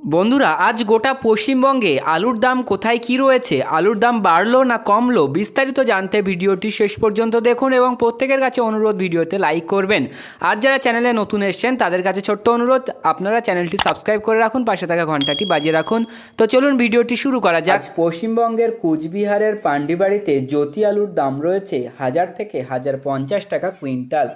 বন্ধুরা, আজ গোটা পশ্চিমবঙ্গে আলুর দাম কোথায় কি রয়েছে, আলুর দাম বাড়লো না কমলো, বিস্তারিত জানতে ভিডিওটি শেষ পর্যন্ত দেখুন এবং প্রত্যেকের কাছে অনুরোধ ভিডিওতে লাইক করবেন। আর যারা চ্যানেলে নতুন এসেছেন তাদের কাছে ছোট্ট অনুরোধ, আপনারা চ্যানেলটি সাবস্ক্রাইব করে রাখুন, পাশে থাকা ঘন্টাটি বাজিয়ে রাখুন। তো চলুন ভিডিওটি শুরু করা যাক। পশ্চিমবঙ্গের কুচবিহারের পান্ডিবাড়িতে জ্যোতি আলুর দাম রয়েছে 1000 থেকে 1050 টাকা কুইন্টাল।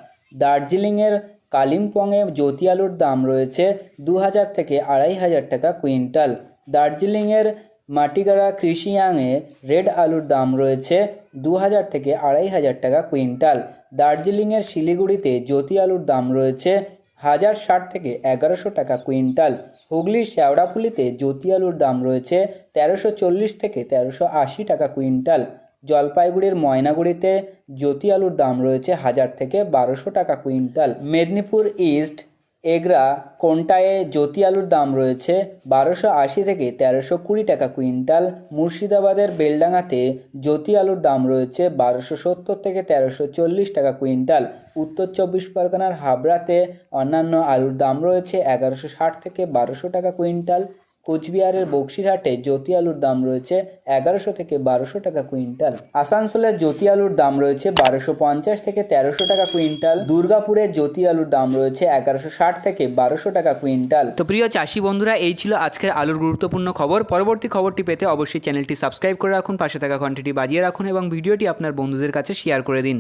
দার্জিলিংয়ের কালিম্পংয়ে জ্যোতি আলুর দাম রয়েছে 2000 থেকে 2500 টাকা কুইন্টাল। দার্জিলিংয়ের মাটিগাড়া কৃষিয়াংয়ে রেড আলুর দাম রয়েছে 2000 থেকে 2500 টাকা কুইন্টাল। দার্জিলিংয়ের শিলিগুড়িতে জ্যোতি আলুর দাম রয়েছে 1060 থেকে 1100 টাকা কুইন্টাল। হুগলির শেওড়াফুলিতে জ্যোতি আলুর দাম রয়েছে 1340 থেকে 1380 টাকা কুইন্টাল। জলপাইগুড়ির ময়নাগুড়িতে জ্যোতি আলুর দাম রয়েছে 1000 থেকে 1200 টাকা কুইন্টাল। মেদিনীপুর ইস্ট এগরা কোন্টায়ে জ্যোতি আলুর দাম রয়েছে 1280 থেকে 1320 টাকা কুইন্টাল। মুর্শিদাবাদের বেলডাঙাতে জ্যোতি আলুর দাম রয়েছে 1270 থেকে 1340 টাকা কুইন্টাল। উত্তর 24 পরগনার হাবড়াতে অন্যান্য আলুর দাম রয়েছে 1160 থেকে 1200 টাকা কুইন্টাল। কোচবিহারের বক্সিরহাটে জ্যোতি আলুর দাম রয়েছে 1100 থেকে 1200 টাকা কুইন্টাল। আসানসোলের জ্যোতি আলুর দাম রয়েছে 1250 থেকে 1300 টাকা কুইন্টাল। দুর্গাপুরে জ্যোতি আলুর দাম রয়েছে 1160 থেকে 1200 টাকা কুইন্টাল। তো প্রিয় চাষি বন্ধুরা, এই ছিল আজকের আলুর গুরুত্বপূর্ণ খবর। পরবর্তী খবরটি পেতে অবশ্যই চ্যানেলটি সাবস্ক্রাইব করে রাখুন, পাশে থাকা ঘন্টিটি বাজিয়ে রাখুন এবং ভিডিওটি আপনার বন্ধুদের কাছে শেয়ার করে দিন।